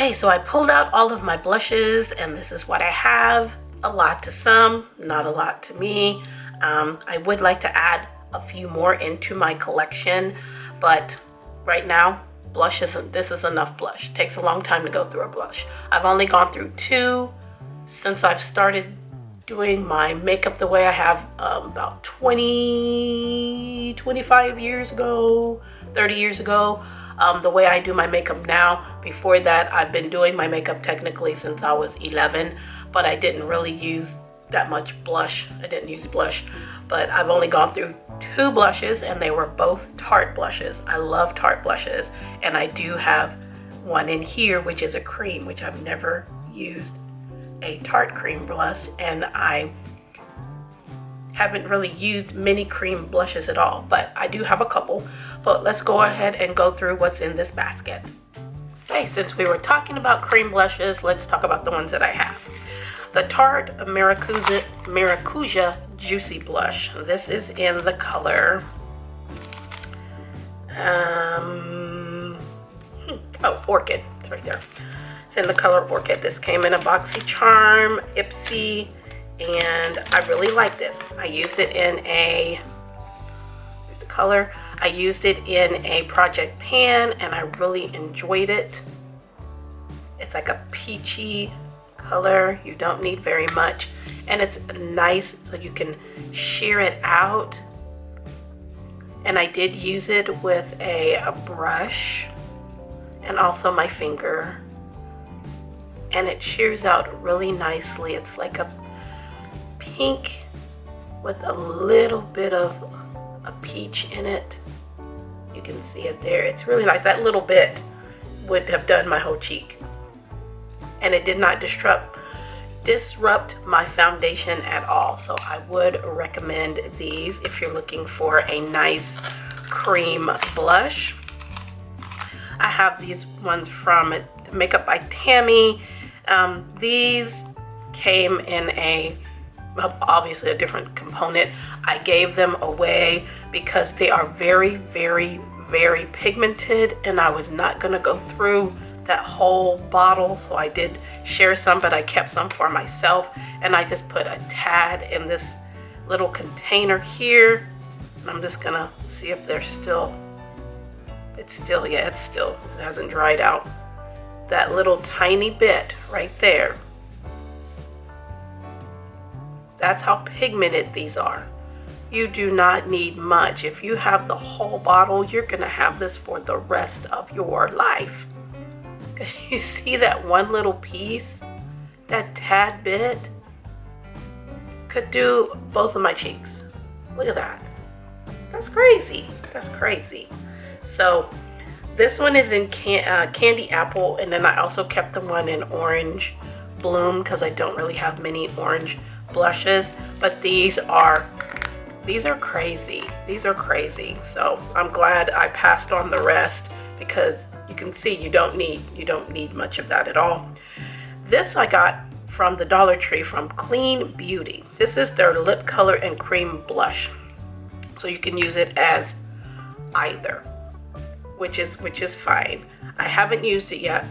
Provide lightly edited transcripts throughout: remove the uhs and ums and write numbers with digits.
Okay, so I pulled out all of my blushes, and this is what I have. A lot to some, not a lot to me. I would like to add a few more into my collection, but right now, this is enough blush. It takes a long time to go through a blush. I've only gone through 2 since I've started doing my makeup the way I have about 25 years ago, 30 years ago. The way I do my makeup now. Before that, I've been doing my makeup technically since I was 11, but I didn't really use that much blush. I didn't use blush, but I've only gone through 2 blushes, and they were both Tarte blushes. I love Tarte blushes, and I do have one in here, which is a cream, which I've never used a Tarte cream blush, and I haven't really used many cream blushes at all, but I do have a couple. But let's go ahead and go through what's in this basket. Okay, since we were talking about cream blushes, let's talk about the ones that I have. The Tarte Maracuja Juicy Blush. This is in the color, Orchid. It's right there. It's in the color Orchid. This came in a BoxyCharm Ipsy, and I really liked it. I used it in a, there's the color. I used it in a project pan, and I really enjoyed it. It's like a peachy color. You don't need very much, and it's nice so you can sheer it out. And I did use it with a brush and also my finger, and it shears out really nicely. It's like a pink with a little bit of a peach in it. You can see it there. It's really nice. That little bit would have done my whole cheek, and it did not disrupt my foundation at all. So I would recommend these if you're looking for a nice cream blush. I have these ones from Makeup by Tammy. These came in obviously a different component. I gave them away because they are very, very, very pigmented, and I was not gonna go through that whole bottle, so I did share some, but I kept some for myself, and I just put a tad in this little container here, and I'm just gonna see if they're still, it hasn't dried out. That little tiny bit right there, that's how pigmented these are. You do not need much. If you have the whole bottle, you're gonna have this for the rest of your life. Because you see that one little piece, that tad bit, could do both of my cheeks. Look at that. That's crazy. That's crazy. So this one is in Candy Apple, and then I also kept the one in Orange Bloom because I don't really have many orange blushes, but these are crazy. These are crazy. So I'm glad I passed on the rest, because you can see you don't need much of that at all. This I got from the Dollar Tree from Cnutbutrbeauty. This is their lip color and cream blush, so you can use it as either, which is fine. I haven't used it yet.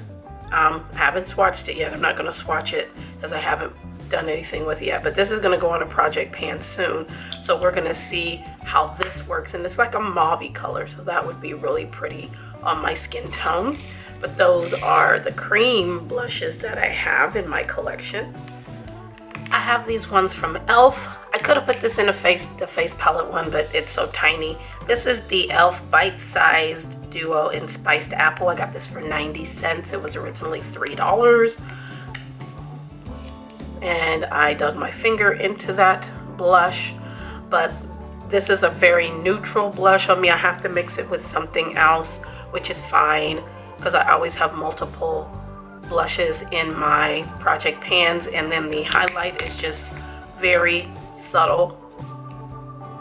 I haven't swatched it yet. I'm not going to swatch it because I haven't done anything with it yet, but this is going to go on a project pan soon, so we're going to see how this works. And it's like a mauve color, so that would be really pretty on my skin tone. But those are the cream blushes that I have in my collection. I have these ones from e.l.f. I could have put this in the face palette one, but it's so tiny. This is the e.l.f. bite-sized duo in spiced apple. I got this for 90 cents. It was originally $3. And I dug my finger into that blush, but this is a very neutral blush on me. I have to mix it with something else, which is fine, because I always have multiple blushes in my project pans, and then the highlight is just very subtle.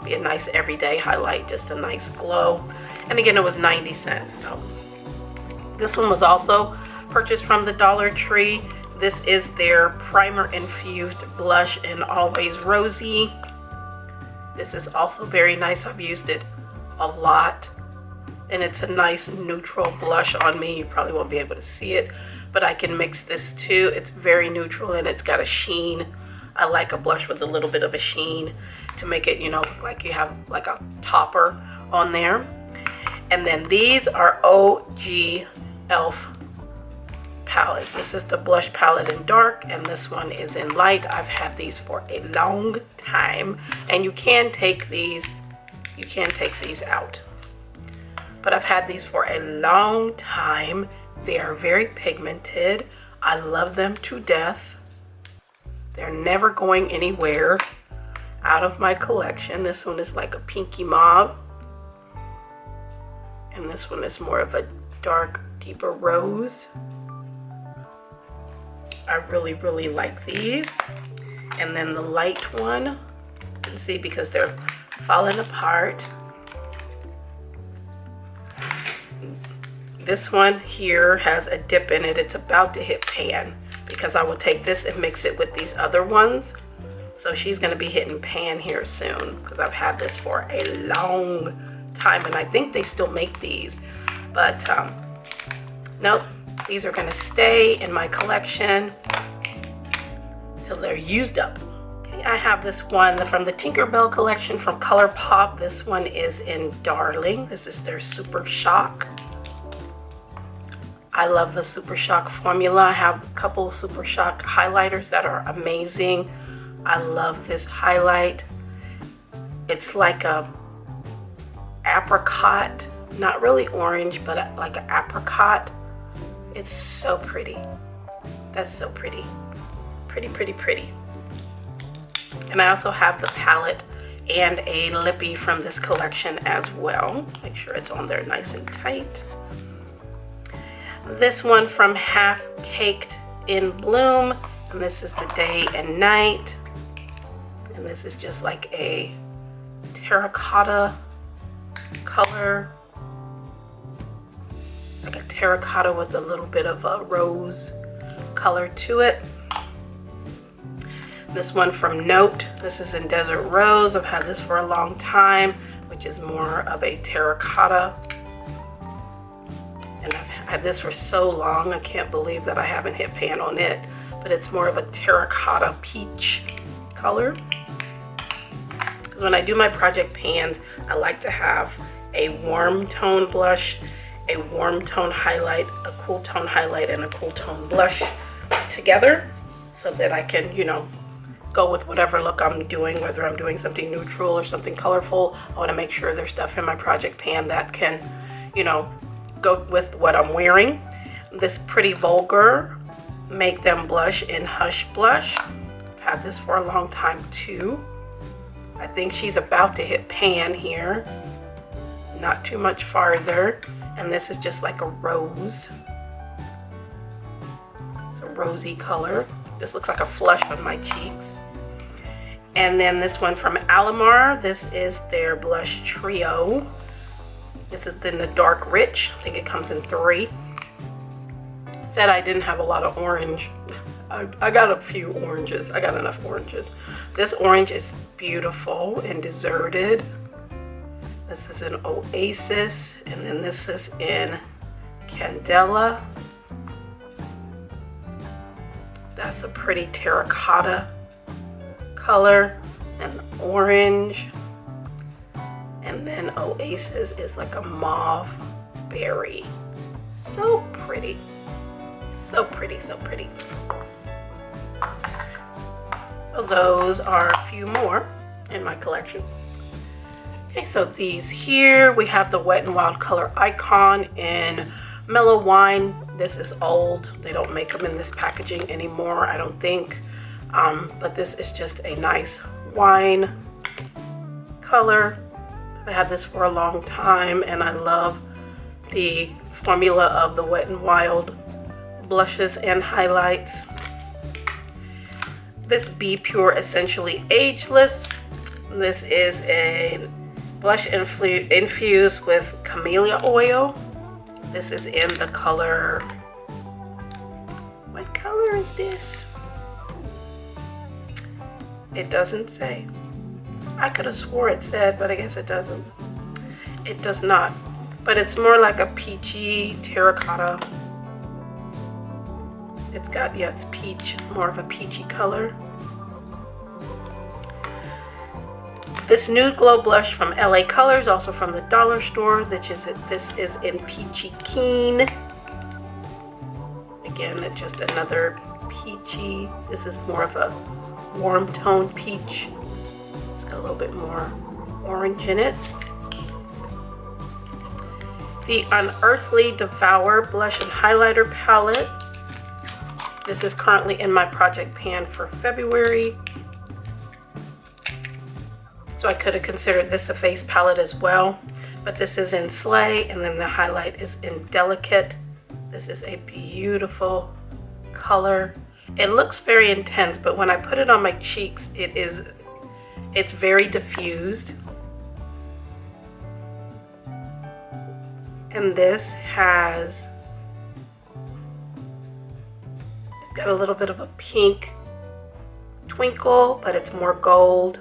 Be a nice everyday highlight, just a nice glow. And again, it was 90 cents. So this one was also purchased from the Dollar Tree. This is their primer infused blush in Always Rosy. This is also very nice. I've used it a lot, and it's a nice neutral blush on me. You probably won't be able to see it, but I can mix this too. It's very neutral and it's got a sheen. I like a blush with a little bit of a sheen to make it, you know, look like you have like a topper on there. And then these are OG e.l.f. palettes. This is the blush palette in dark and this one is in light. I've had these for a long time, and you can take these out. But I've had these for a long time. They are very pigmented. I love them to death. They're never going anywhere out of my collection. This one is like a pinky mauve. And this one is more of a dark, deeper rose. I really, really like these. And then the light one, you can see because they're falling apart. This one here has a dip in it. It's about to hit pan because I will take this and mix it with these other ones. So she's gonna be hitting pan here soon because I've had this for a long time and I think they still make these. But nope, these are gonna stay in my collection till they're used up. Okay, I have this one from the Tinkerbell collection from ColourPop. This one is in Darling. This is their Super Shock. I love the Super Shock formula. I have a couple Super Shock highlighters that are amazing. I love this highlight. It's like a apricot, not really orange, but like an apricot. It's so pretty. That's so pretty. Pretty, pretty, pretty. And I also have the palette and a lippy from this collection as well. Make sure it's on there nice and tight. This one from Half Caked in Bloom, and this is the Day and Night. And this is just like a terracotta color. It's like a terracotta with a little bit of a rose color to it. This one from Note, this is in Desert Rose. I've had this for a long time, which is more of a terracotta. And I've had this for so long, I can't believe that I haven't hit pan on it. But it's more of a terracotta peach color. Because when I do my project pans, I like to have a warm tone blush, a warm tone highlight, a cool tone highlight, and a cool tone blush together so that I can, you know, go with whatever look I'm doing, whether I'm doing something neutral or something colorful. I want to make sure there's stuff in my project pan that can, you know, go with what I'm wearing. This Pretty Vulgar Make Them Blush in Hush Blush. I've had this for a long time too. I think she's about to hit pan here. Not too much farther. And this is just like a rose. It's a rosy color. This looks like a flush on my cheeks. And then this one from Alamar. This is their blush trio. This is in the Dark Rich. I think it comes in 3. Said I didn't have a lot of orange. I got a few oranges. I got enough oranges. This orange is beautiful and deserted. This is in Oasis. And then this is in Candela. That's a pretty terracotta color and orange. And then Oasis is like a mauve berry. So pretty. So pretty, so pretty. So those are a few more in my collection. Okay, so these here, we have the Wet n Wild Color Icon in Mellow Wine. This is old. They don't make them in this packaging anymore, I don't think. But this is just a nice wine color. I've had this for a long time and I love the formula of the Wet n Wild blushes and highlights. This Be Pure Essentially Ageless. This is a blush infused with camellia oil. This is in the color, what color is this? It doesn't say. I could have swore it said, but I guess it doesn't. It does not. But it's more like a peachy terracotta It's got, yeah, it's peach, more of a peachy color. This Nude Glow blush from LA Colors, also from the dollar store. This is in Peachy Keen. Again, it's just another peachy. This is more of a warm toned peach. It's got a little bit more orange in it. The Unearthly Devour Blush and Highlighter Palette. This is currently in my project pan for February. So I could have considered this a face palette as well. But this is in Slay, and then the highlight is in Delicate. This is a beautiful color. It looks very intense, but when I put it on my cheeks, it's very diffused. And this has, it's got a little bit of a pink twinkle, but it's more gold.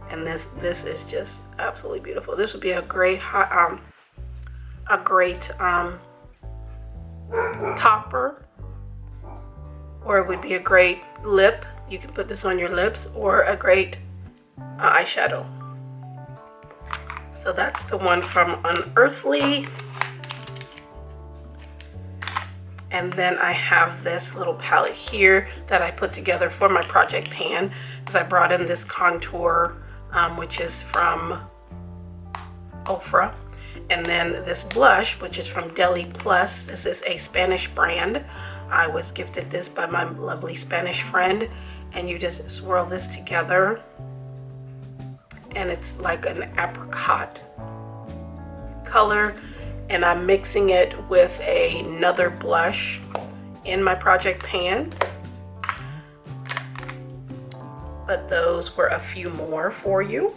And this is just absolutely beautiful. This would be a great topper, or it would be a great lip. You can put this on your lips, or a great eyeshadow. So that's the one from Unearthly. And then I have this little palette here that I put together for my project pan, because I brought in this contour, which is from Ofra. And then this blush, which is from Deli Plus. This is a Spanish brand. I was gifted this by my lovely Spanish friend. And you just swirl this together. And it's like an apricot color. And I'm mixing it with another blush in my project pan. But those were a few more for you.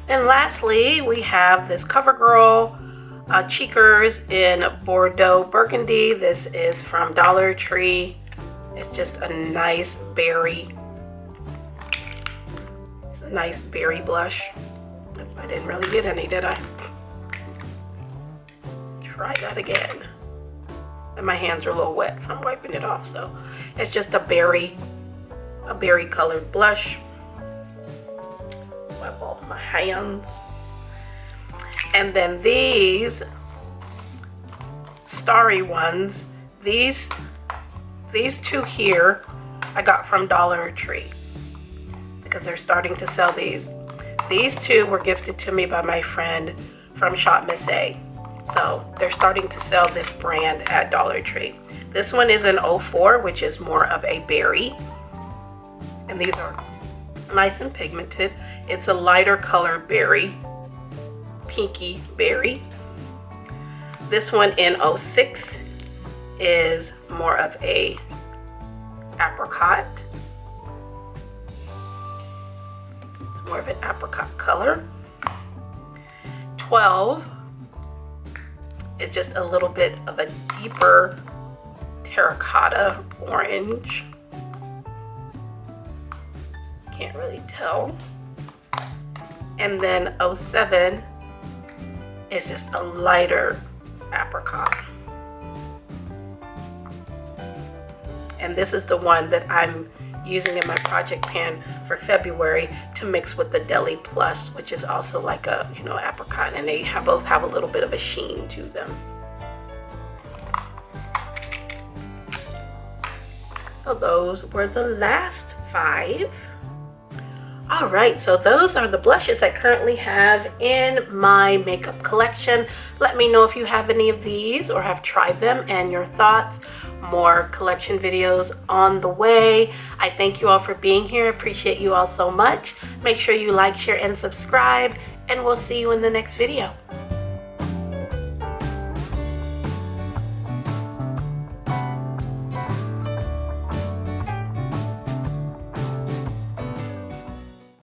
And lastly, we have this CoverGirl Cheekers in Bordeaux Burgundy. This is from Dollar Tree. It's just a nice berry. It's a nice berry blush. I didn't really get any, did I? Let's try that again. And my hands are a little wet from wiping it off, so it's just a berry colored blush. Wipe off my hands. And then these starry ones, these two here I got from Dollar Tree because they're starting to sell these. These two were gifted to me by my friend from Shop Miss A. So they're starting to sell this brand at Dollar Tree. This one is an 04, which is more of a berry. And these are nice and pigmented. It's a lighter color berry, pinky berry. This one in 06 is more of a apricot. It's more of an apricot color. 12 is just a little bit of a deeper terracotta orange. Can't really tell. And then 07 is just a lighter apricot. And this is the one that I'm using in my project pan for February to mix with the Deli Plus, which is also like a, apricot, and they both have a little bit of a sheen to them. So those were the last 5. All right, so those are the blushes I currently have in my makeup collection. Let me know if you have any of these or have tried them and your thoughts. More collection videos on the way. I thank you all for being here. Appreciate you all so much. Make sure you like, share, and subscribe, and we'll see you in the next video.